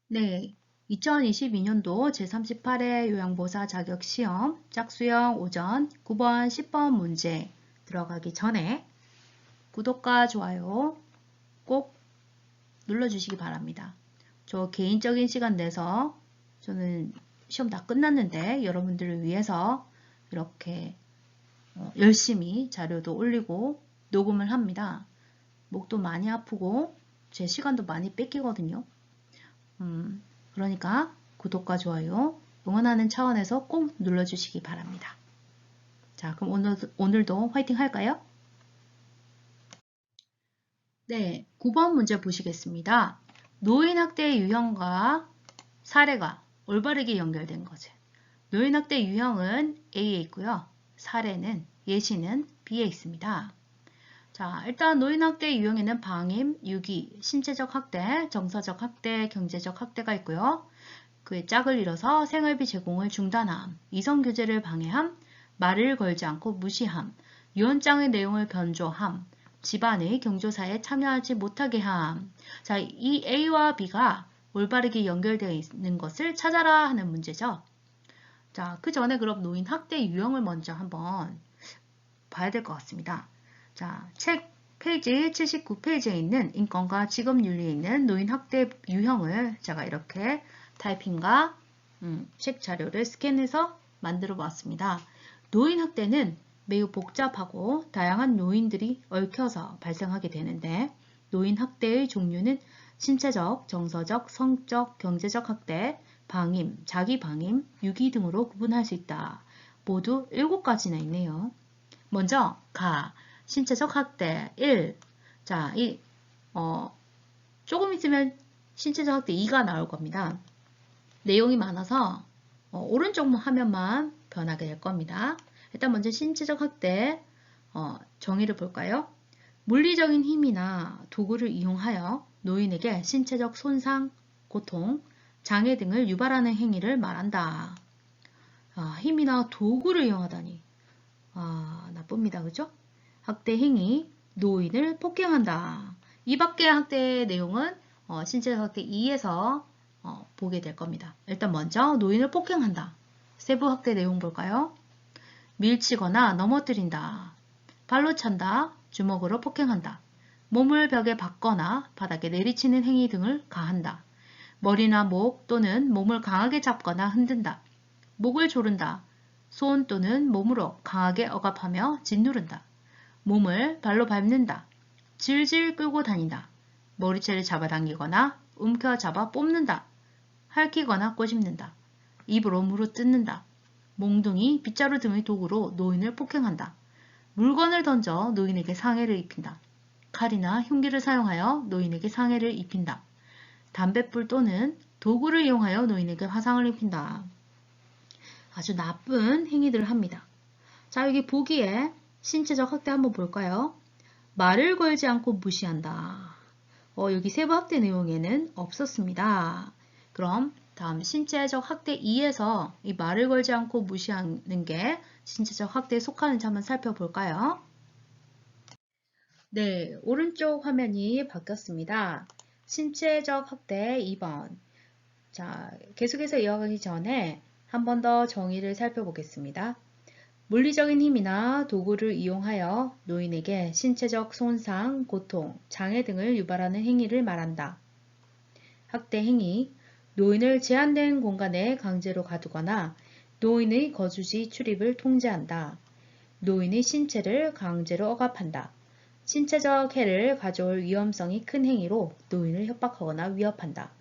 네, 2022년도 제38회 요양보사 자격시험 짝수형 오전 9번, 10번 문제 들어가기 전에 구독과 좋아요 꼭 눌러주시기 바랍니다. 저 개인적인 시간 내서 저는 시험 다 끝났는데 여러분들을 위해서 이렇게 열심히 자료도 올리고 녹음을 합니다. 목도 많이 아프고 제 시간도 많이 뺏기거든요. 그러니까 구독과 좋아요 응원하는 차원에서 꼭 눌러주시기 바랍니다. 자, 그럼 오늘도 화이팅 할까요? 네, 9번 문제 보시겠습니다. 노인학대 유형과 사례가 올바르게 연결된 거죠. 노인학대 유형은 A에 있고요. 사례는 예시는 B에 있습니다. 자, 일단 노인학대 유형에는 방임, 유기, 신체적 학대, 정서적 학대, 경제적 학대가 있고요. 그의 짝을 잃어서 생활비 제공을 중단함, 이성교제를 방해함, 말을 걸지 않고 무시함, 유언장의 내용을 변조함, 집안의 경조사에 참여하지 못하게 함. 자, 이 A와 B가 올바르게 연결되어 있는 것을 찾아라 하는 문제죠. 자, 그 전에 그럼 노인 학대 유형을 먼저 한번 봐야 될 것 같습니다. 자, 책 페이지 79페이지에 있는 인권과 직업윤리에 있는 노인 학대 유형을 제가 이렇게 타이핑과 책 자료를 스캔해서 만들어 봤습니다. 노인 학대는 매우 복잡하고 다양한 요인들이 얽혀서 발생하게 되는데 노인 학대의 종류는 신체적, 정서적, 성적, 경제적 학대, 방임, 자기 방임, 유기 등으로 구분할 수 있다. 모두 7가지나 있네요. 먼저 신체적 학대 1. 자, 조금 있으면 신체적 학대 2가 나올 겁니다. 내용이 많아서 오른쪽 화면만 변하게 될 겁니다. 일단 먼저 신체적 학대 정의를 볼까요? 물리적인 힘이나 도구를 이용하여 노인에게 신체적 손상, 고통, 장애 등을 유발하는 행위를 말한다. 힘이나 도구를 이용하다니. 나쁩니다. 그죠? 학대 행위, 노인을 폭행한다. 이 밖의 학대의 내용은 신체적 학대 2에서 보게 될 겁니다. 일단 먼저 노인을 폭행한다. 세부 학대 내용 볼까요? 밀치거나 넘어뜨린다. 발로 찬다. 주먹으로 폭행한다. 몸을 벽에 박거나 바닥에 내리치는 행위 등을 가한다. 머리나 목 또는 몸을 강하게 잡거나 흔든다. 목을 조른다. 손 또는 몸으로 강하게 억압하며 짓누른다. 몸을 발로 밟는다. 질질 끌고 다닌다. 머리채를 잡아당기거나 움켜잡아 뽑는다. 핥히거나 꼬집는다. 입으로 물어뜯는다. 몽둥이, 빗자루 등의 도구로 노인을 폭행한다. 물건을 던져 노인에게 상해를 입힌다. 칼이나 흉기를 사용하여 노인에게 상해를 입힌다. 담뱃불 또는 도구를 이용하여 노인에게 화상을 입힌다. 아주 나쁜 행위들을 합니다. 자, 여기 보기에 신체적 학대 한번 볼까요? 말을 걸지 않고 무시한다. 여기 세부 학대 내용에는 없었습니다. 그럼 다음 신체적 학대 2에서 이 말을 걸지 않고 무시하는 게 신체적 학대에 속하는지 한번 살펴볼까요? 네, 오른쪽 화면이 바뀌었습니다. 신체적 학대 2번. 자, 계속해서 이어가기 전에 한 번 더 정의를 살펴보겠습니다. 물리적인 힘이나 도구를 이용하여 노인에게 신체적 손상, 고통, 장애 등을 유발하는 행위를 말한다. 학대 행위, 노인을 제한된 공간에 강제로 가두거나 노인의 거주지 출입을 통제한다. 노인의 신체를 강제로 억압한다. 신체적 해를 가져올 위험성이 큰 행위로 노인을 협박하거나 위협한다.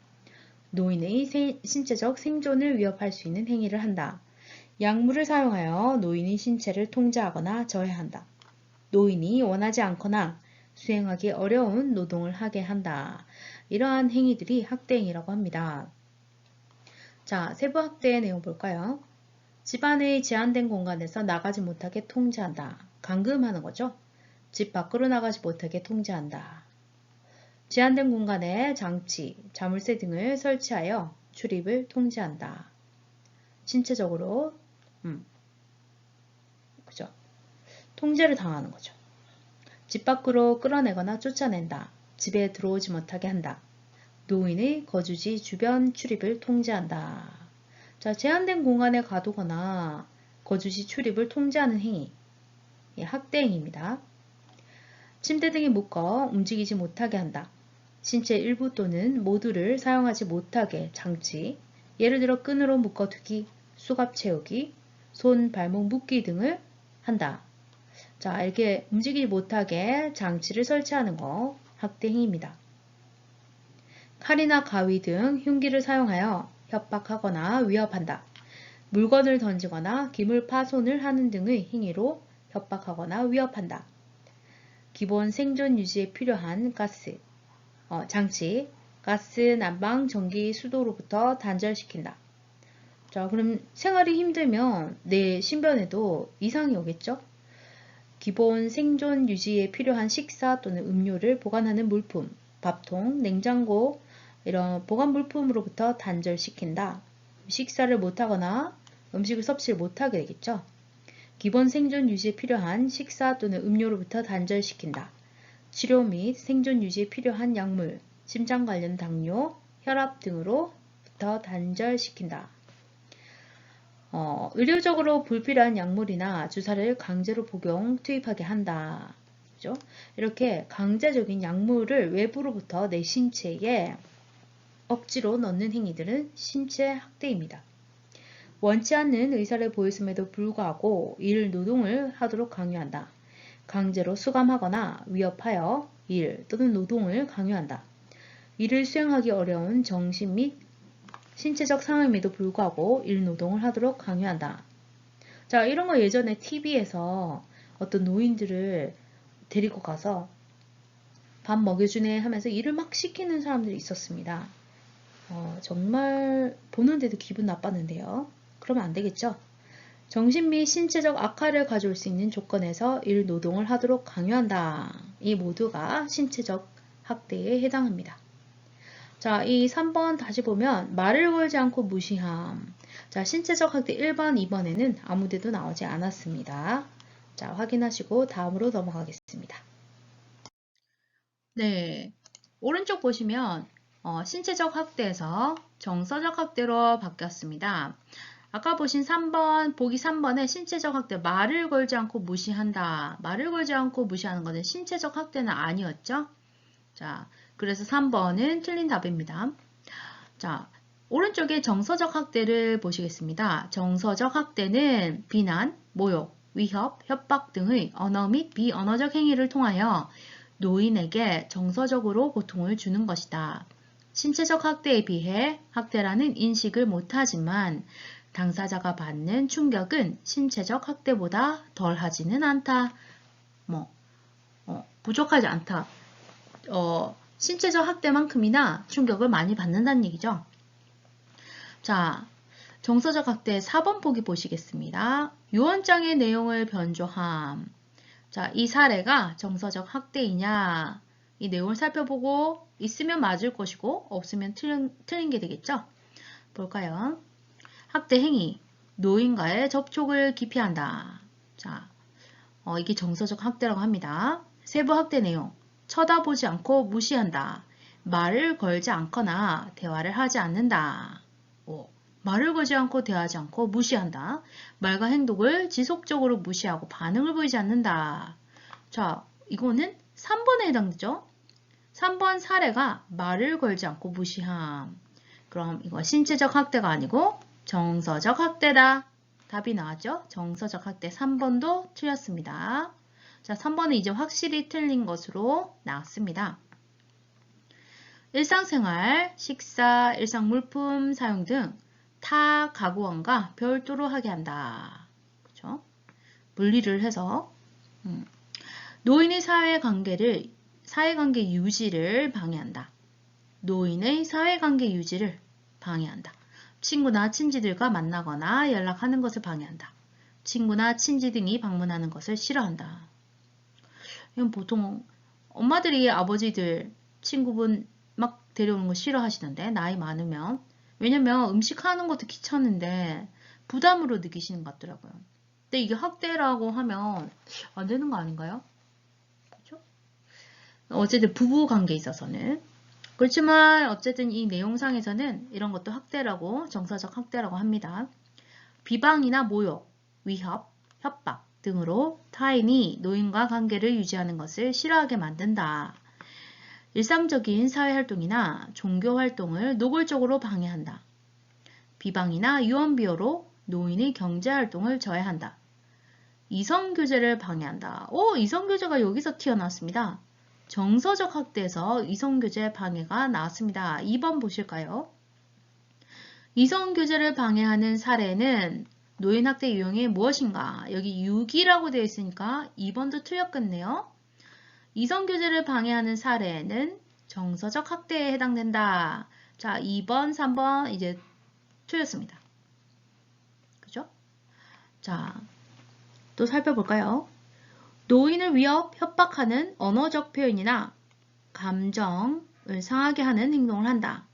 노인의 신체적 생존을 위협할 수 있는 행위를 한다. 약물을 사용하여 노인의 신체를 통제하거나 저해한다. 노인이 원하지 않거나 수행하기 어려운 노동을 하게 한다. 이러한 행위들이 학대행위라고 합니다. 자, 세부 학대의 내용 볼까요? 집안의 제한된 공간에서 나가지 못하게 통제한다. 감금하는 거죠. 집 밖으로 나가지 못하게 통제한다. 제한된 공간에 장치, 자물쇠 등을 설치하여 출입을 통제한다. 신체적으로 그죠? 통제를 당하는 거죠. 집 밖으로 끌어내거나 쫓아낸다. 집에 들어오지 못하게 한다. 노인의 거주지 주변 출입을 통제한다. 자, 제한된 공간에 가두거나 거주지 출입을 통제하는 행위, 학대 행위입니다. 침대 등에 묶어 움직이지 못하게 한다. 신체 일부 또는 모두를 사용하지 못하게 장치, 예를 들어 끈으로 묶어두기, 수갑 채우기, 손, 발목 묶기 등을 한다. 자, 이렇게 움직이지 못하게 장치를 설치하는 거 학대 행위입니다. 칼이나 가위 등 흉기를 사용하여 협박하거나 위협한다. 물건을 던지거나 기물 파손을 하는 등의 행위로 협박하거나 위협한다. 기본 생존 유지에 필요한 가스, 장치, 가스, 난방, 전기, 수도로부터 단절시킨다. 자, 그럼 생활이 힘들면 내 신변에도 이상이 오겠죠? 기본 생존 유지에 필요한 식사 또는 음료를 보관하는 물품, 밥통, 냉장고, 이런 보관 물품으로부터 단절시킨다. 식사를 못하거나 음식을 섭취를 못하게 되겠죠. 기본 생존 유지에 필요한 식사 또는 음료로부터 단절시킨다. 치료 및 생존 유지에 필요한 약물, 심장 관련 당뇨, 혈압 등으로부터 단절시킨다. 의료적으로 불필요한 약물이나 주사를 강제로 복용, 투입하게 한다. 그죠? 이렇게 강제적인 약물을 외부로부터 내 신체에 억지로 넣는 행위들은 신체 학대입니다. 원치 않는 의사를 보였음에도 불구하고 일, 노동을 하도록 강요한다. 강제로 수감하거나 위협하여 일 또는 노동을 강요한다. 일을 수행하기 어려운 정신 및 신체적 상황임에도 불구하고 일, 노동을 하도록 강요한다. 자, 이런 거 예전에 TV에서 어떤 노인들을 데리고 가서 밥 먹여주네 하면서 일을 막 시키는 사람들이 있었습니다. 정말 보는데도 기분 나빴는데요. 그러면 안 되겠죠? 정신 및 신체적 악화를 가져올 수 있는 조건에서 일, 노동을 하도록 강요한다. 이 모두가 신체적 학대에 해당합니다. 자, 이 3번 다시 보면 말을 걸지 않고 무시함. 자, 신체적 학대 1번, 2번에는 아무데도 나오지 않았습니다. 자, 확인하시고 다음으로 넘어가겠습니다. 네, 오른쪽 보시면 신체적 학대에서 정서적 학대로 바뀌었습니다. 아까 보신 3번, 보기 3번에 신체적 학대, 말을 걸지 않고 무시한다. 말을 걸지 않고 무시하는 것은 신체적 학대는 아니었죠? 자, 그래서 3번은 틀린 답입니다. 자, 오른쪽에 정서적 학대를 보시겠습니다. 정서적 학대는 비난, 모욕, 위협, 협박 등의 언어 및 비언어적 행위를 통하여 노인에게 정서적으로 고통을 주는 것이다. 신체적 학대에 비해 학대라는 인식을 못하지만 당사자가 받는 충격은 신체적 학대보다 덜하지는 않다. 부족하지 않다. 신체적 학대만큼이나 충격을 많이 받는다는 얘기죠. 자, 정서적 학대 4번 보기 보시겠습니다. 유언장의 내용을 변조함. 자, 이 사례가 정서적 학대이냐? 이 내용을 살펴보고 있으면 맞을 것이고 없으면 틀린 게 되겠죠? 볼까요? 학대 행위. 노인과의 접촉을 기피한다. 자, 이게 정서적 학대라고 합니다. 세부 학대 내용. 쳐다보지 않고 무시한다. 말을 걸지 않거나 대화를 하지 않는다. 말을 걸지 않고 대화하지 않고 무시한다. 말과 행동을 지속적으로 무시하고 반응을 보이지 않는다. 자, 이거는 3번에 해당되죠? 3번 사례가 말을 걸지 않고 무시함. 그럼 이거 신체적 학대가 아니고 정서적 학대다. 답이 나왔죠? 정서적 학대 3번도 틀렸습니다. 자, 3번은 이제 확실히 틀린 것으로 나왔습니다. 일상생활, 식사, 일상물품 사용 등 타 가구원과 별도로 하게 한다. 그렇죠? 분리를 해서 노인의 사회관계 유지를 방해한다. 노인의 사회관계 유지를 방해한다. 친구나 친지들과 만나거나 연락하는 것을 방해한다. 친구나 친지 등이 방문하는 것을 싫어한다. 이건 보통 엄마들이 아버지들, 친구분 막 데려오는 거 싫어하시던데, 나이 많으면. 왜냐면 음식 하는 것도 귀찮은데 부담으로 느끼시는 것 같더라고요. 근데 이게 학대라고 하면 안 되는 거 아닌가요? 그렇죠? 어쨌든 부부 관계에 있어서는. 그렇지만 어쨌든 이 내용상에서는 이런 것도 학대라고 정서적 학대라고 합니다. 비방이나 모욕, 위협, 협박 등으로 타인이 노인과 관계를 유지하는 것을 싫어하게 만든다. 일상적인 사회활동이나 종교활동을 노골적으로 방해한다. 비방이나 유언비어로 노인의 경제활동을 저해한다. 이성교제를 방해한다. 이성교제가 여기서 튀어나왔습니다. 정서적 학대에서 이성교제 방해가 나왔습니다. 2번 보실까요? 이성교제를 방해하는 사례는 노인학대 유형이 무엇인가? 여기 6이라고 되어 있으니까 2번도 틀렸겠네요. 이성교제를 방해하는 사례는 정서적 학대에 해당된다. 자, 2번, 3번 이제 틀렸습니다. 그죠? 자, 또 살펴볼까요? 노인을 위협, 협박하는 언어적 표현이나 감정을 상하게 하는 행동을 한다.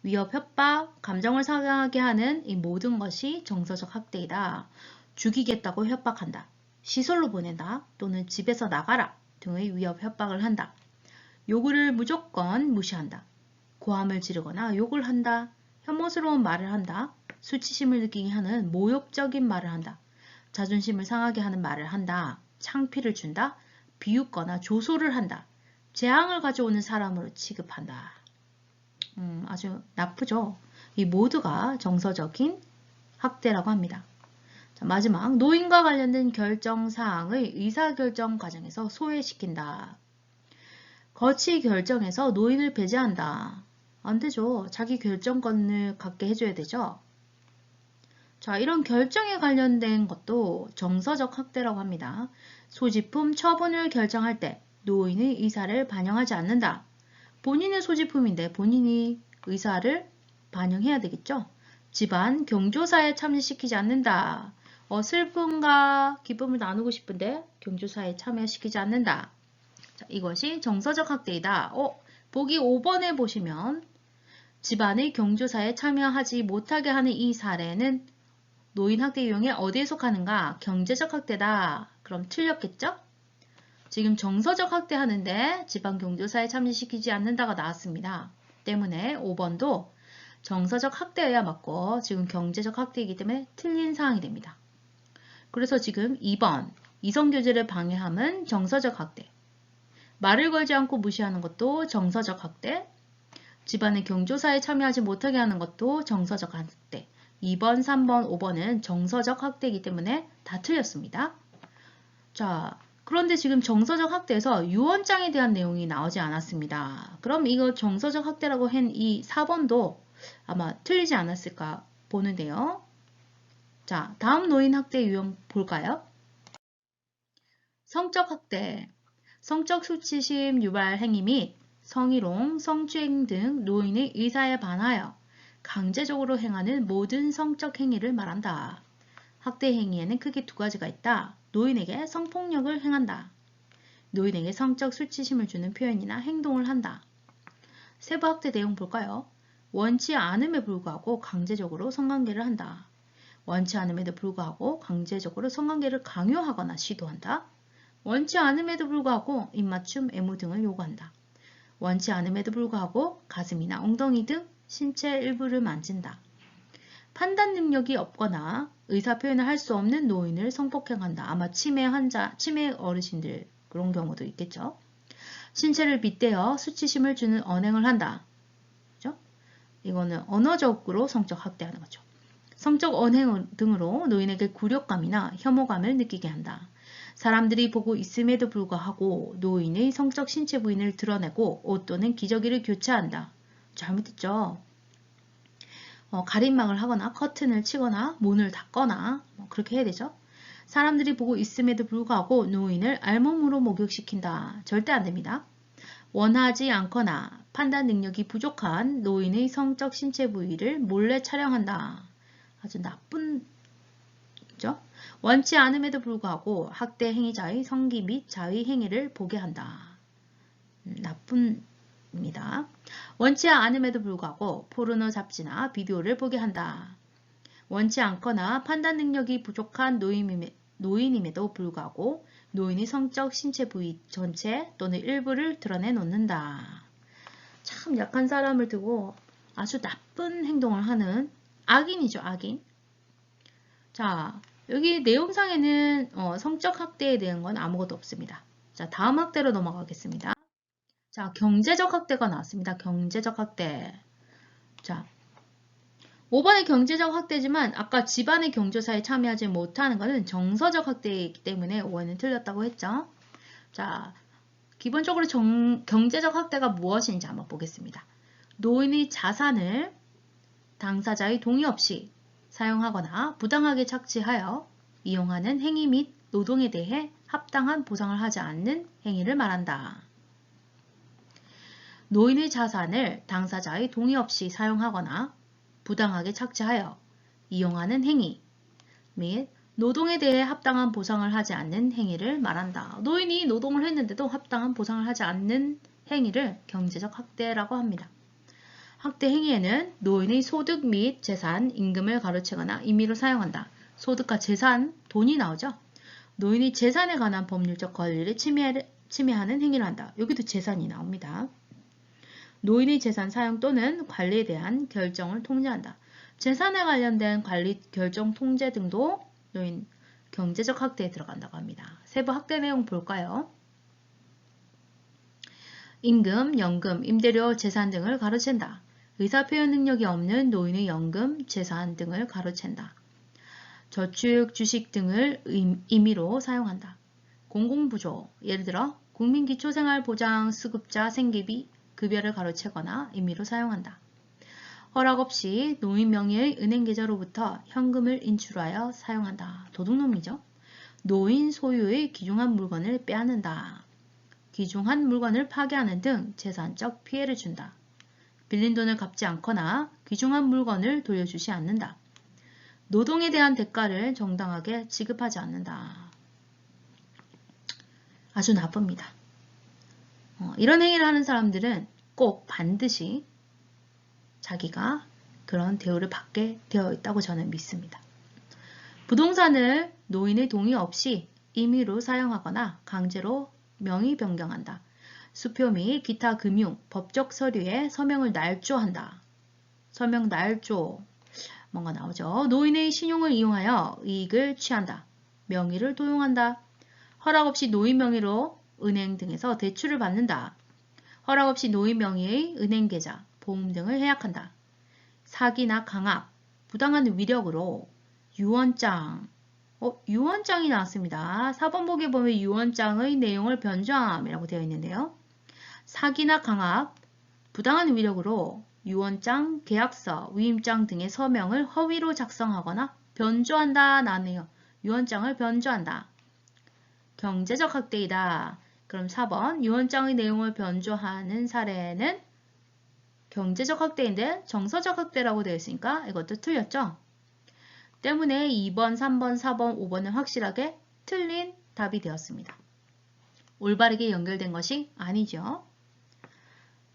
위협, 협박, 감정을 상하게 하는 이 모든 것이 정서적 학대이다. 죽이겠다고 협박한다. 시설로 보낸다. 또는 집에서 나가라 등의 위협, 협박을 한다. 요구를 무조건 무시한다. 고함을 지르거나 욕을 한다. 혐오스러운 말을 한다. 수치심을 느끼게 하는 모욕적인 말을 한다. 자존심을 상하게 하는 말을 한다. 창피를 준다. 비웃거나 조소를 한다. 재앙을 가져오는 사람으로 취급한다. 아주 나쁘죠. 이 모두가 정서적인 학대라고 합니다. 자, 마지막 노인과 관련된 결정사항의 의사결정 과정에서 소외시킨다. 거치 결정에서 노인을 배제한다. 안 되죠. 자기 결정권을 갖게 해줘야 되죠. 자, 이런 결정에 관련된 것도 정서적 학대라고 합니다. 소지품 처분을 결정할 때 노인의 의사를 반영하지 않는다. 본인의 소지품인데 본인이 의사를 반영해야 되겠죠. 집안 경조사에 참여시키지 않는다. 슬픔과 기쁨을 나누고 싶은데 경조사에 참여시키지 않는다. 자, 이것이 정서적 학대이다. 보기 5번에 보시면 집안의 경조사에 참여하지 못하게 하는 이 사례는 노인 학대 유형에 어디에 속하는가? 경제적 학대다. 그럼 틀렸겠죠? 지금 정서적 학대하는데 집안 경조사에 참여시키지 않는다가 나왔습니다. 때문에 5번도 정서적 학대여야 맞고 지금 경제적 학대이기 때문에 틀린 사항이 됩니다. 그래서 지금 2번 이성교제를 방해함은 정서적 학대. 말을 걸지 않고 무시하는 것도 정서적 학대. 집안의 경조사에 참여하지 못하게 하는 것도 정서적 학대. 2번, 3번, 5번은 정서적 학대이기 때문에 다 틀렸습니다. 자, 그런데 지금 정서적 학대에서 유언장에 대한 내용이 나오지 않았습니다. 그럼 이거 정서적 학대라고 한 이 4번도 아마 틀리지 않았을까 보는데요. 자, 다음 노인 학대 유형 볼까요? 성적 학대. 성적 수치심 유발 행위 및 성희롱, 성추행 등 노인의 의사에 반하여 강제적으로 행하는 모든 성적 행위를 말한다. 학대 행위에는 크게 두 가지가 있다. 노인에게 성폭력을 행한다. 노인에게 성적 수치심을 주는 표현이나 행동을 한다. 세부 학대 내용 볼까요? 원치 않음에 불구하고 강제적으로 성관계를 한다. 원치 않음에도 불구하고 강제적으로 성관계를 강요하거나 시도한다. 원치 않음에도 불구하고 입맞춤, 애무 등을 요구한다. 원치 않음에도 불구하고 가슴이나 엉덩이 등 신체 일부를 만진다. 판단 능력이 없거나 의사표현을 할 수 없는 노인을 성폭행한다. 아마 치매 환자, 치매 어르신들 그런 경우도 있겠죠. 신체를 빗대어 수치심을 주는 언행을 한다. 그죠? 이거는 언어적으로 성적 학대하는 거죠. 성적 언행 등으로 노인에게 굴욕감이나 혐오감을 느끼게 한다. 사람들이 보고 있음에도 불구하고 노인의 성적 신체 부위를 드러내고 옷 또는 기저귀를 교체한다. 잘못했죠. 가림막을 하거나 커튼을 치거나 문을 닫거나 그렇게 해야 되죠. 사람들이 보고 있음에도 불구하고 노인을 알몸으로 목욕시킨다. 절대 안 됩니다. 원하지 않거나 판단 능력이 부족한 노인의 성적 신체 부위를 몰래 촬영한다. 아주 나쁜 죠. 원치 않음에도 불구하고 학대 행위자의 성기 및 자의 행위를 보게 한다. 나쁩니다. 원치 않음에도 불구하고 포르노 잡지나 비디오를 보게 한다. 원치 않거나 판단 능력이 부족한 노인임에도 불구하고 노인의 성적 신체 부위 전체 또는 일부를 드러내 놓는다. 참 약한 사람을 두고 아주 나쁜 행동을 하는 악인이죠, 악인. 자, 여기 내용상에는 성적 학대에 대한 건 아무것도 없습니다. 자, 다음 학대로 넘어가겠습니다. 자, 경제적 학대가 나왔습니다. 경제적 학대. 자, 5번의 경제적 학대지만 아까 집안의 경조사에 참여하지 못하는 것은 정서적 학대이기 때문에 5번은 틀렸다고 했죠. 자, 기본적으로 경제적 학대가 무엇인지 한번 보겠습니다. 노인의 자산을 당사자의 동의 없이 사용하거나 부당하게 착취하여 이용하는 행위 및 노동에 대해 합당한 보상을 하지 않는 행위를 말한다. 노인의 자산을 당사자의 동의 없이 사용하거나 부당하게 착취하여 이용하는 행위 및 노동에 대해 합당한 보상을 하지 않는 행위를 말한다. 노인이 노동을 했는데도 합당한 보상을 하지 않는 행위를 경제적 학대라고 합니다. 학대 행위에는 노인의 소득 및 재산, 임금을 가로채거나 임의로 사용한다. 소득과 재산, 돈이 나오죠. 노인의 재산에 관한 법률적 권리를 침해하는 행위를 한다. 여기도 재산이 나옵니다. 노인의 재산 사용 또는 관리에 대한 결정을 통제한다. 재산에 관련된 관리, 결정, 통제 등도 노인 경제적 학대에 들어간다고 합니다. 세부 학대 내용 볼까요? 임금, 연금, 임대료, 재산 등을 가로챈다. 의사표현 능력이 없는 노인의 연금, 재산 등을 가로챈다. 저축, 주식 등을 임의로 사용한다. 공공부조, 예를 들어 국민기초생활보장 수급자 생계비, 급여를 가로채거나 임의로 사용한다. 허락 없이 노인 명의의 은행계좌로부터 현금을 인출하여 사용한다. 도둑놈이죠. 노인 소유의 귀중한 물건을 빼앗는다. 귀중한 물건을 파괴하는 등 재산적 피해를 준다. 빌린 돈을 갚지 않거나 귀중한 물건을 돌려주지 않는다. 노동에 대한 대가를 정당하게 지급하지 않는다. 아주 나쁩니다. 이런 행위를 하는 사람들은 꼭 반드시 자기가 그런 대우를 받게 되어 있다고 저는 믿습니다. 부동산을 노인의 동의 없이 임의로 사용하거나 강제로 명의 변경한다. 수표 및 기타 금융, 법적 서류에 서명을 날조한다. 서명 날조, 뭔가 나오죠. 노인의 신용을 이용하여 이익을 취한다. 명의를 도용한다. 허락 없이 노인 명의로 은행 등에서 대출을 받는다. 허락 없이 노인 명의의 은행계좌, 보험 등을 해약한다. 사기나 강압, 부당한 위력으로 유언장, 유언장이 나왔습니다. 4번 보기에 보면 유언장의 내용을 변조함이라고 되어 있는데요. 사기나 강압, 부당한 위력으로 유언장, 계약서, 위임장 등의 서명을 허위로 작성하거나 변조한다 나네요. 유언장을 변조한다. 경제적 학대이다. 그럼 4번 유언장의 내용을 변조하는 사례는 경제적 학대인데 정서적 학대라고 되어 있으니까 이것도 틀렸죠. 때문에 2번, 3번, 4번, 5번은 확실하게 틀린 답이 되었습니다. 올바르게 연결된 것이 아니죠.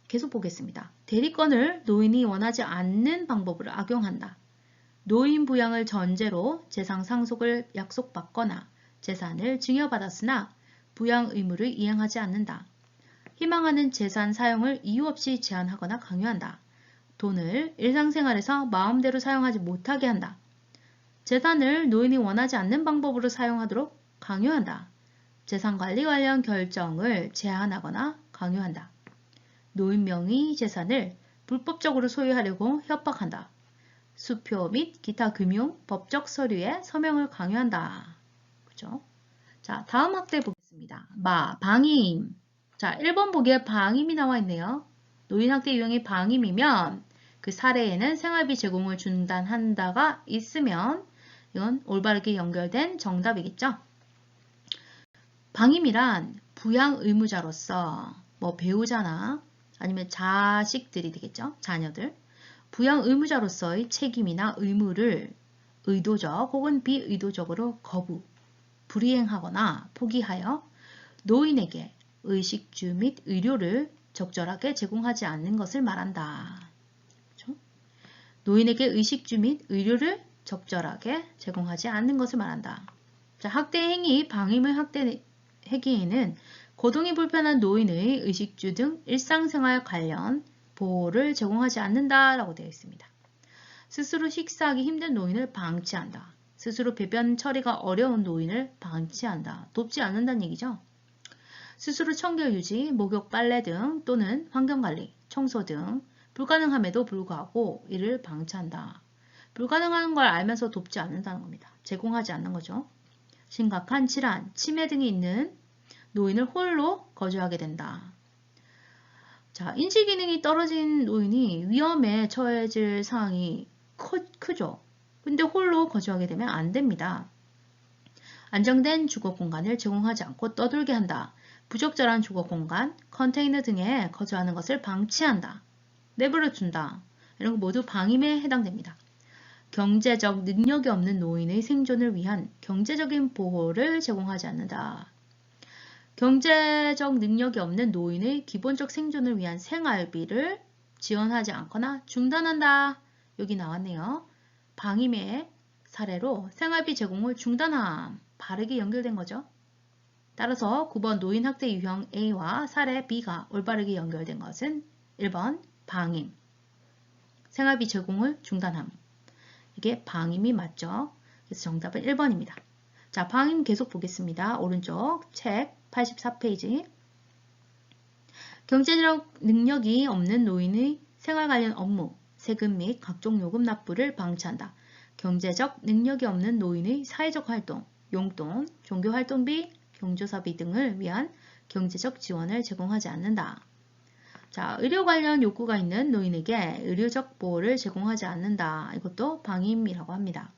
계속 보겠습니다. 대리권을 노인이 원하지 않는 방법으로 악용한다. 노인 부양을 전제로 재산 상속을 약속받거나 재산을 증여받았으나 부양 의무를 이행하지 않는다. 희망하는 재산 사용을 이유 없이 제한하거나 강요한다. 돈을 일상생활에서 마음대로 사용하지 못하게 한다. 재산을 노인이 원하지 않는 방법으로 사용하도록 강요한다. 재산관리 관련 결정을 제한하거나 강요한다. 노인 명의 재산을 불법적으로 소유하려고 협박한다. 수표 및 기타 금융, 법적 서류에 서명을 강요한다. 그죠? 자, 다음 학대 보겠습니다. 방임. 자, 1번 보기에 방임이 나와 있네요. 노인 학대 유형이 방임이면 그 사례에는 생활비 제공을 중단한다가 있으면 이건 올바르게 연결된 정답이겠죠. 방임이란 부양 의무자로서 배우자나 아니면 자식들이 되겠죠. 자녀들. 부양 의무자로서의 책임이나 의무를 의도적 혹은 비의도적으로 거부, 불이행하거나 포기하여 노인에게 의식주 및 의료를 적절하게 제공하지 않는 것을 말한다. 그렇죠? 노인에게 의식주 및 의료를 적절하게 제공하지 않는 것을 말한다. 자, 학대 행위, 방임의 학대 행위에는 거동이 불편한 노인의 의식주 등 일상생활 관련 보호를 제공하지 않는다라고 되어 있습니다. 스스로 식사하기 힘든 노인을 방치한다. 스스로 배변 처리가 어려운 노인을 방치한다. 돕지 않는다는 얘기죠. 스스로 청결 유지, 목욕, 빨래 등 또는 환경관리, 청소 등 불가능함에도 불구하고 이를 방치한다. 불가능한 걸 알면서 돕지 않는다는 겁니다. 제공하지 않는 거죠. 심각한 질환, 치매 등이 있는 노인을 홀로 거주하게 된다. 자, 인지 기능이 떨어진 노인이 위험에 처해질 상황이 크죠. 근데 홀로 거주하게 되면 안 됩니다. 안정된 주거 공간을 제공하지 않고 떠돌게 한다. 부적절한 주거 공간, 컨테이너 등에 거주하는 것을 방치한다. 내버려 둔다. 이런 거 모두 방임에 해당됩니다. 경제적 능력이 없는 노인의 생존을 위한 경제적인 보호를 제공하지 않는다. 경제적 능력이 없는 노인의 기본적 생존을 위한 생활비를 지원하지 않거나 중단한다. 여기 나왔네요. 방임의 사례로 생활비 제공을 중단함. 바르게 연결된 거죠. 따라서 9번 노인학대 유형 A와 사례 B가 올바르게 연결된 것은 1번 방임. 생활비 제공을 중단함. 이게 방임이 맞죠. 그래서 정답은 1번입니다. 자, 방임 계속 보겠습니다. 오른쪽 책 84페이지. 경제적 능력이 없는 노인의 생활 관련 업무, 세금 및 각종 요금 납부를 방치한다. 경제적 능력이 없는 노인의 사회적 활동, 용돈, 종교활동비, 경조사비 등을 위한 경제적 지원을 제공하지 않는다. 자, 의료 관련 욕구가 있는 노인에게 의료적 보호를 제공하지 않는다. 이것도 방임이라고 합니다.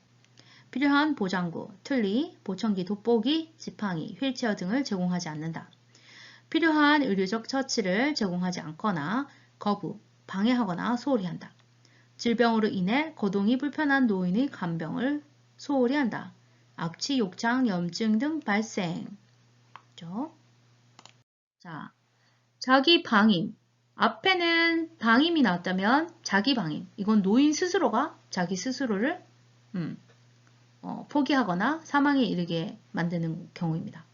필요한 보장구, 틀니, 보청기, 돋보기, 지팡이, 휠체어 등을 제공하지 않는다. 필요한 의료적 처치를 제공하지 않거나 거부, 방해하거나 소홀히 한다. 질병으로 인해 거동이 불편한 노인의 간병을 소홀히 한다. 악취, 욕창, 염증 등 발생. 그렇죠? 자, 자기 방임. 앞에는 방임이 나왔다면 자기 방임. 이건 노인 스스로가 자기 스스로를 포기하거나 사망에 이르게 만드는 경우입니다.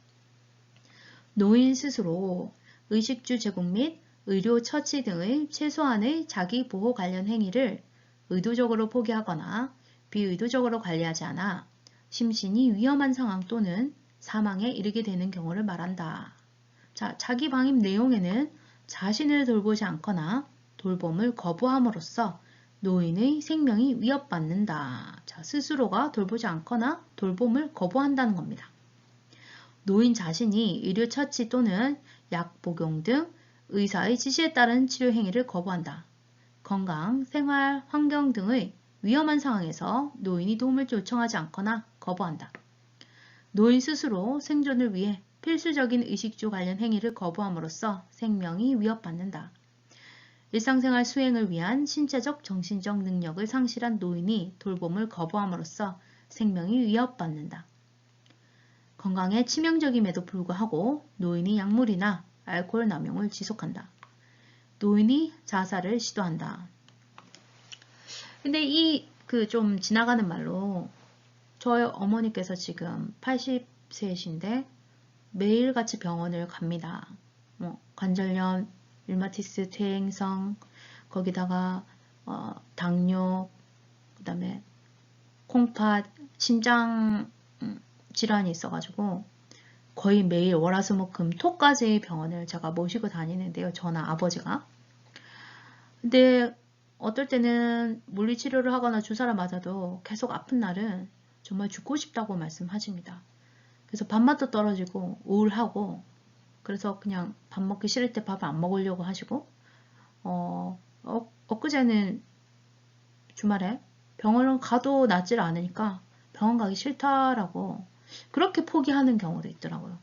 노인 스스로 의식주 제공 및 의료 처치 등의 최소한의 자기 보호 관련 행위를 의도적으로 포기하거나 비의도적으로 관리하지 않아 심신이 위험한 상황 또는 사망에 이르게 되는 경우를 말한다. 자, 자기 방임 내용에는 자신을 돌보지 않거나 돌봄을 거부함으로써 노인의 생명이 위협받는다. 자, 스스로가 돌보지 않거나 돌봄을 거부한다는 겁니다. 노인 자신이 의료 처치 또는 약 복용 등 의사의 지시에 따른 치료 행위를 거부한다. 건강, 생활, 환경 등의 위험한 상황에서 노인이 도움을 요청하지 않거나 거부한다. 노인 스스로 생존을 위해 필수적인 의식주 관련 행위를 거부함으로써 생명이 위협받는다. 일상생활 수행을 위한 신체적, 정신적 능력을 상실한 노인이 돌봄을 거부함으로써 생명이 위협받는다. 건강에 치명적임에도 불구하고 노인이 약물이나 알코올 남용을 지속한다. 노인이 자살을 시도한다. 근데 이 좀 지나가는 말로 저희 어머니께서 지금 80세이신데 매일같이 병원을 갑니다. 관절염, 류마티스, 퇴행성, 거기다가 당뇨, 그 다음에 콩팥, 심장 질환이 있어가지고 거의 매일 월화수목금토까지 병원을 제가 모시고 다니는데요. 저나 아버지가. 근데 어떨 때는 물리치료를 하거나 주사를 맞아도 계속 아픈 날은 정말 죽고 싶다고 말씀하십니다. 그래서 밥맛도 떨어지고 우울하고 그래서 그냥 밥 먹기 싫을 때 밥을 안 먹으려고 하시고 엊그제는 주말에 병원을 가도 낫질 않으니까 병원 가기 싫다라고 그렇게 포기하는 경우도 있더라고요.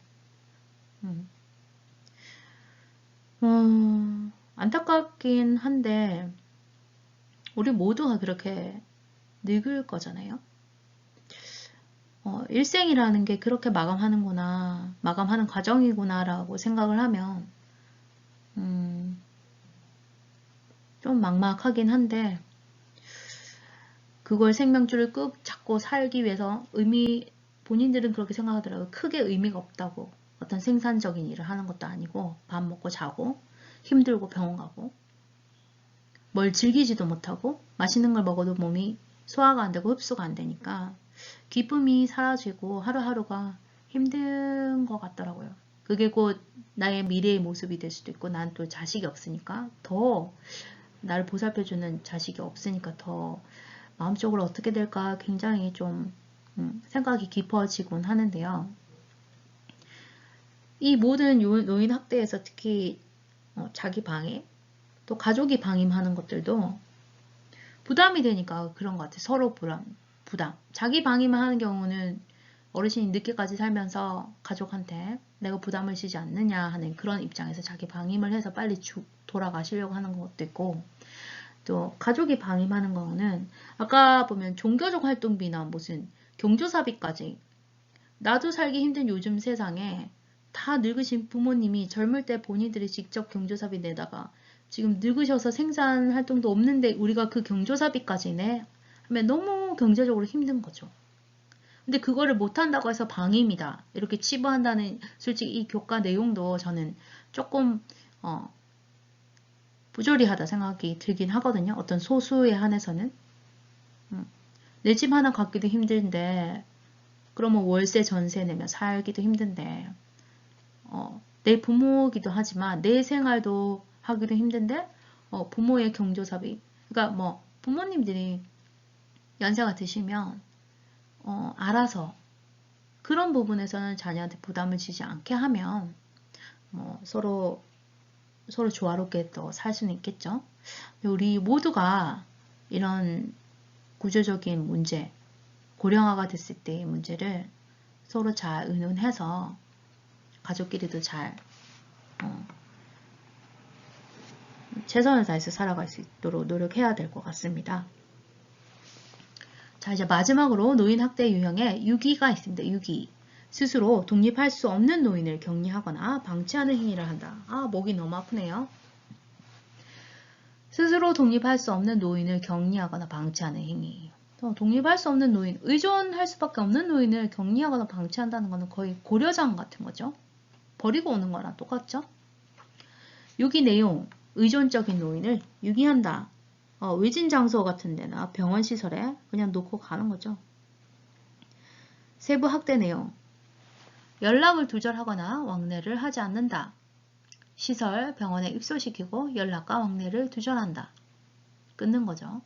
안타깝긴 한데 우리 모두가 그렇게 늙을 거잖아요. 일생이라는 게 그렇게 마감하는구나, 마감하는 과정이구나 라고 생각을 하면 좀 막막하긴 한데 그걸 생명줄을 꾹 잡고 살기 위해서 본인들은 그렇게 생각하더라고요. 크게 의미가 없다고. 어떤 생산적인 일을 하는 것도 아니고 밥 먹고 자고 힘들고 병원 가고 뭘 즐기지도 못하고 맛있는 걸 먹어도 몸이 소화가 안 되고 흡수가 안 되니까 기쁨이 사라지고 하루하루가 힘든 것 같더라고요. 그게 곧 나의 미래의 모습이 될 수도 있고 난 또 자식이 없으니까 더 나를 보살펴주는 자식이 없으니까 더 마음적으로 어떻게 될까 굉장히 좀 생각이 깊어지곤 하는데요. 이 모든 노인 학대에서 특히 자기 방해 또 가족이 방임하는 것들도 부담이 되니까 그런 것 같아요. 서로 부담. 자기 방임을 하는 경우는 어르신이 늦게까지 살면서 가족한테 내가 부담을 지지 않느냐 하는 그런 입장에서 자기 방임을 해서 빨리 돌아가시려고 하는 것도 있고 또 가족이 방임하는 경우는 아까 보면 종교적 활동비나 무슨 경조사비까지 나도 살기 힘든 요즘 세상에 다 늙으신 부모님이 젊을 때 본인들이 직접 경조사비 내다가 지금 늙으셔서 생산 활동도 없는데 우리가 그 경조사비까지 내 하면 너무 경제적으로 힘든 거죠. 근데 그거를 못한다고 해서 방임이다. 이렇게 치부한다는 솔직히 이 교과 내용도 저는 조금 부조리하다 생각이 들긴 하거든요. 어떤 소수에 한해서는. 내 집 하나 갖기도 힘든데 그러면 월세 전세 내며 살기도 힘든데 내 부모이기도 하지만 내 생활도 하기도 힘든데 부모의 경조사비 그러니까 뭐 부모님들이 연세가 드시면 알아서 그런 부분에서는 자녀한테 부담을 지지 않게 하면 서로 조화롭게 또 살 수는 있겠죠. 우리 모두가 이런 구조적인 문제, 고령화가 됐을 때의 문제를 서로 잘 의논해서 가족끼리도 잘 최선을 다해서 살아갈 수 있도록 노력해야 될 것 같습니다. 자, 이제 마지막으로 노인 학대 유형에 유기가 있습니다. 유기. 스스로 독립할 수 없는 노인을 격리하거나 방치하는 행위를 한다. 아, 목이 너무 아프네요. 스스로 독립할 수 없는 노인을 격리하거나 방치하는 행위. 독립할 수 없는 노인, 의존할 수밖에 없는 노인을 격리하거나 방치한다는 것은 거의 고려장 같은 거죠. 버리고 오는 거랑 똑같죠. 유기 내용, 의존적인 노인을 유기한다. 외진 장소 같은 데나 병원 시설에 그냥 놓고 가는 거죠. 세부 학대 내용, 연락을 두절하거나 왕래를 하지 않는다. 시설, 병원에 입소시키고 연락과 왕래를 두절한다. 끊는 거죠.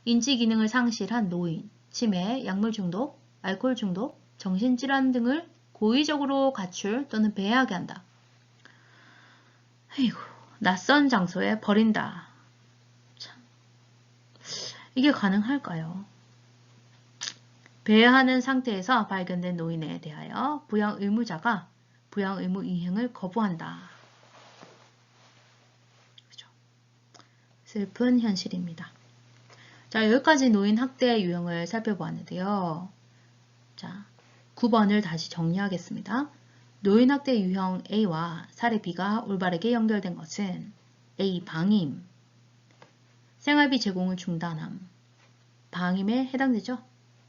인지 기능을 상실한 노인, 치매, 약물 중독, 알코올 중독, 정신질환 등을 고의적으로 가출 또는 배회하게 한다. 아이고, 낯선 장소에 버린다. 참, 이게 가능할까요? 배회하는 상태에서 발견된 노인에 대하여 부양 의무자가 부양 의무 이행을 거부한다. 그죠? 슬픈 현실입니다. 자, 여기까지 노인 학대 유형을 살펴보았는데요. 자, 9번을 다시 정리하겠습니다. 노인 학대 유형 A와 사례 B가 올바르게 연결된 것은 A. 방임, 생활비 제공을 중단함, 방임에 해당되죠?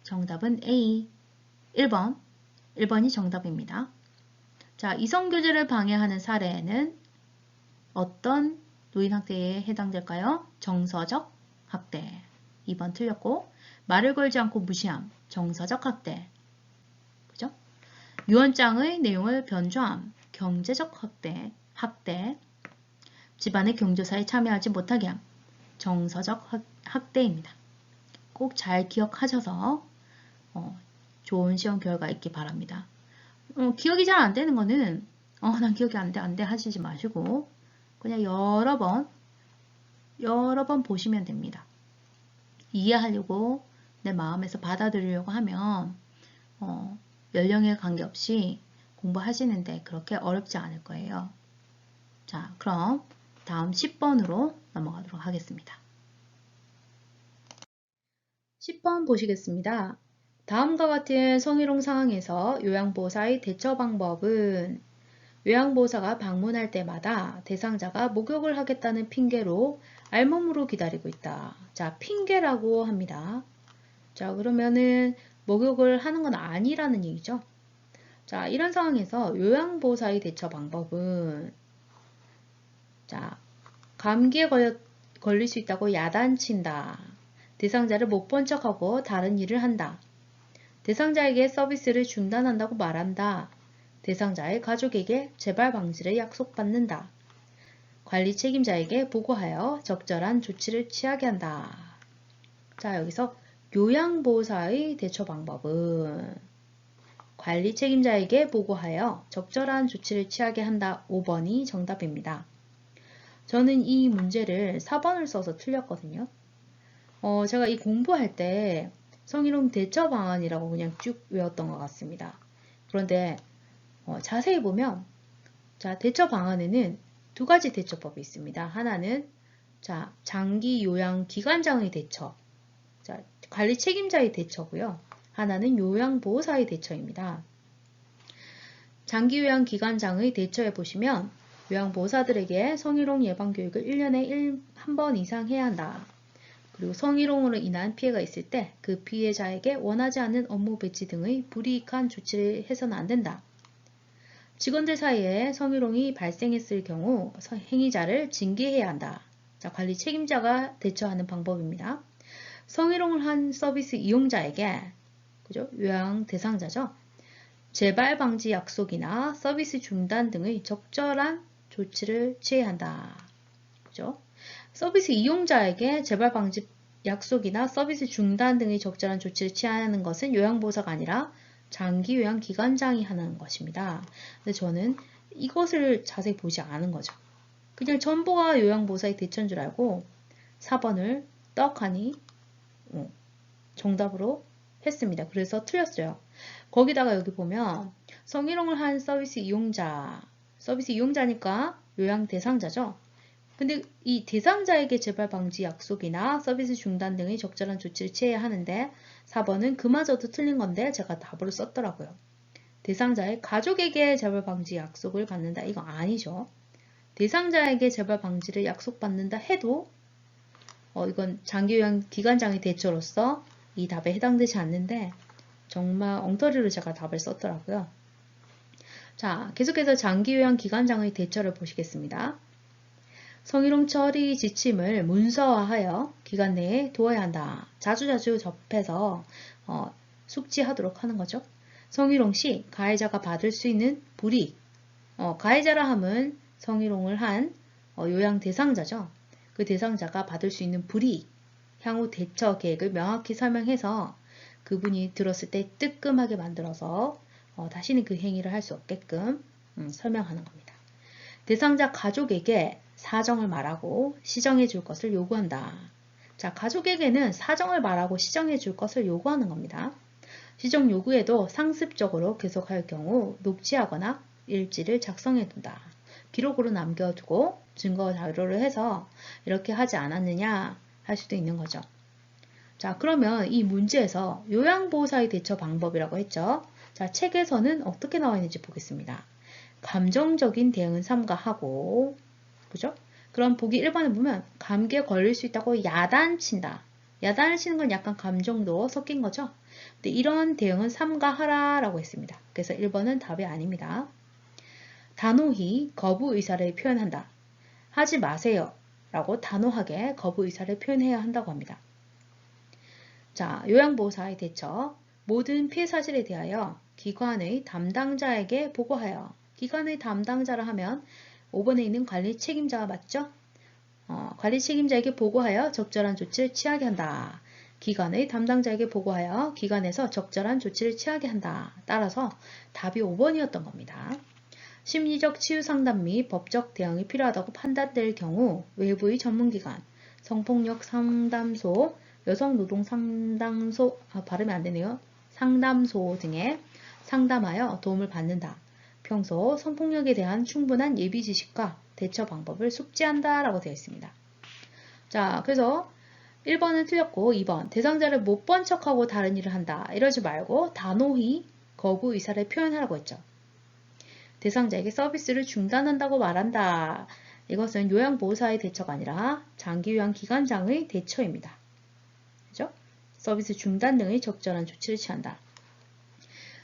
정답은 A. 1번. 1번이 정답입니다. 자, 이성교제를 방해하는 사례는 어떤 노인 학대에 해당될까요? 정서적 학대. 2번 틀렸고, 말을 걸지 않고 무시함, 정서적 학대. 그죠? 유언장의 내용을 변조함, 경제적 학대. 집안의 경조사에 참여하지 못하게 함, 정서적 학대입니다. 꼭 잘 기억하셔서 좋은 시험 결과 있기 바랍니다. 기억이 잘 안 되는 거는 난 기억이 안 돼 하시지 마시고 그냥 여러 번 보시면 됩니다. 이해하려고 내 마음에서 받아들이려고 하면 연령에 관계없이 공부하시는데 그렇게 어렵지 않을 거예요. 자, 그럼 다음 10번으로 넘어가도록 하겠습니다. 10번 보시겠습니다. 다음과 같은 성희롱 상황에서 요양보호사의 대처 방법은 요양보호사가 방문할 때마다 대상자가 목욕을 하겠다는 핑계로 알몸으로 기다리고 있다. 자, 핑계라고 합니다. 자, 그러면은 목욕을 하는 건 아니라는 얘기죠. 자, 이런 상황에서 요양보호사의 대처 방법은 자, 감기에 걸릴 수 있다고 야단친다. 대상자를 못 본 척하고 다른 일을 한다. 대상자에게 서비스를 중단한다고 말한다. 대상자의 가족에게 재발 방지를 약속받는다. 관리 책임자에게 보고하여 적절한 조치를 취하게 한다. 자, 여기서 요양보호사의 대처 방법은 관리 책임자에게 보고하여 적절한 조치를 취하게 한다. 5번이 정답입니다. 저는 이 문제를 4번을 써서 틀렸거든요. 제가 이 공부할 때 성희롱 대처 방안이라고 그냥 쭉 외웠던 것 같습니다. 그런데 자세히 보면 자, 대처 방안에는 두 가지 대처법이 있습니다. 하나는 자, 장기 요양 기관장의 대처, 자, 관리 책임자의 대처고요. 하나는 요양보호사의 대처입니다. 장기 요양 기관장의 대처에 보시면 요양보호사들에게 성희롱 예방 교육을 1년에 한 번 이상 해야 한다. 그리고 성희롱으로 인한 피해가 있을 때 그 피해자에게 원하지 않는 업무 배치 등의 불이익한 조치를 해서는 안 된다. 직원들 사이에 성희롱이 발생했을 경우 행위자를 징계해야 한다. 자, 관리 책임자가 대처하는 방법입니다. 성희롱을 한 서비스 이용자에게 그죠? 요양 대상자죠. 재발 방지 약속이나 서비스 중단 등의 적절한 조치를 취해야 한다. 그죠? 서비스 이용자에게 재발 방지 약속이나 서비스 중단 등의 적절한 조치를 취하는 것은 요양보호사가 아니라 장기 요양 기관장이 하는 것입니다. 근데 저는 이것을 자세히 보지 않은 거죠. 그냥 전부가 요양보호사의 대처인 줄 알고 4번을 떡하니 정답으로 했습니다. 그래서 틀렸어요. 거기다가 여기 보면 성희롱을 한 서비스 이용자니까 요양 대상자죠. 근데 이 대상자에게 재발 방지 약속이나 서비스 중단 등의 적절한 조치를 취해야 하는데 4번은 그마저도 틀린 건데 제가 답으로 썼더라고요. 대상자의 가족에게 재발 방지 약속을 받는다. 이거 아니죠. 대상자에게 재발 방지를 약속받는다 해도 이건 장기요양 기관장의 대처로서 이 답에 해당되지 않는데 정말 엉터리로 제가 답을 썼더라고요. 자, 계속해서 장기요양 기관장의 대처를 보시겠습니다. 성희롱 처리 지침을 문서화하여 기관 내에 두어야 한다. 자주자주 접해서 숙지하도록 하는 거죠. 성희롱 시 가해자가 받을 수 있는 불이익, 가해자라 함은 성희롱을 한 요양 대상자죠. 그 대상자가 받을 수 있는 불이익, 향후 대처 계획을 명확히 설명해서 그분이 들었을 때 뜨끔하게 만들어서 다시는 그 행위를 할 수 없게끔 설명하는 겁니다. 대상자 가족에게 사정을 말하고 시정해 줄 것을 요구한다. 자, 가족에게는 사정을 말하고 시정해 줄 것을 요구하는 겁니다. 시정 요구에도 상습적으로 계속할 경우 녹취하거나 일지를 작성해 둔다. 기록으로 남겨두고 증거 자료를 해서 이렇게 하지 않았느냐 할 수도 있는 거죠. 자, 그러면 이 문제에서 요양보호사의 대처 방법이라고 했죠. 자, 책에서는 어떻게 나와 있는지 보겠습니다. 감정적인 대응은 삼가하고, 그죠? 그럼 보기 1번에 보면 감기에 걸릴 수 있다고 야단친다. 야단을 치는 건 약간 감정도 섞인 거죠. 근데 이런 대응은 삼가하라 라고 했습니다. 그래서 1번은 답이 아닙니다. 단호히 거부 의사를 표현한다. 하지 마세요 라고 단호하게 거부 의사를 표현해야 한다고 합니다. 자, 요양보호사의 대처. 모든 피해 사실에 대하여 기관의 담당자에게 보고하여. 기관의 담당자라 하면 5번에 있는 관리 책임자가 맞죠? 관리 책임자에게 보고하여 적절한 조치를 취하게 한다. 기관의 담당자에게 보고하여 기관에서 적절한 조치를 취하게 한다. 따라서 답이 5번이었던 겁니다. 심리적 치유 상담 및 법적 대응이 필요하다고 판단될 경우 외부의 전문기관, 성폭력 상담소, 여성노동 상담소, 발음이 안 되네요. 상담소 등에 상담하여 도움을 받는다. 평소 성폭력에 대한 충분한 예비 지식과 대처 방법을 숙지한다 라고 되어 있습니다. 자, 그래서 1번은 틀렸고 2번 대상자를 못 본 척하고 다른 일을 한다. 이러지 말고 단호히 거부 의사를 표현하라고 했죠. 대상자에게 서비스를 중단한다고 말한다. 이것은 요양보호사의 대처가 아니라 장기요양기관장의 대처입니다. 그죠? 서비스 중단 등의 적절한 조치를 취한다.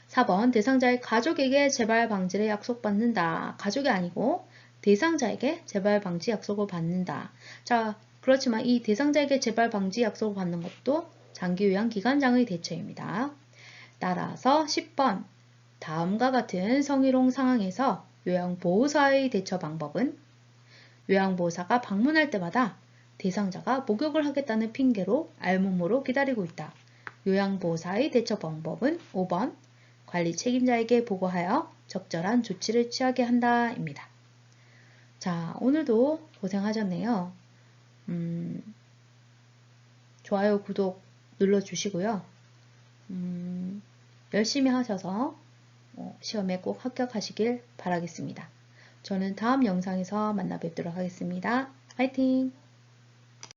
4번 대상자의 가족에게 재발 방지를 약속받는다. 가족이 아니고 대상자에게 재발 방지 약속을 받는다. 자, 그렇지만 이 대상자에게 재발 방지 약속을 받는 것도 장기 요양기관장의 대처입니다. 따라서 10번 다음과 같은 성희롱 상황에서 요양보호사의 대처 방법은 요양보호사가 방문할 때마다 대상자가 목욕을 하겠다는 핑계로 알몸으로 기다리고 있다. 요양보호사의 대처 방법은 5번 관리 책임자에게 보고하여 적절한 조치를 취하게 한다 입니다. 자, 오늘도 고생하셨네요. 좋아요, 구독 눌러주시고요. 열심히 하셔서 시험에 꼭 합격하시길 바라겠습니다. 저는 다음 영상에서 만나 뵙도록 하겠습니다. 화이팅!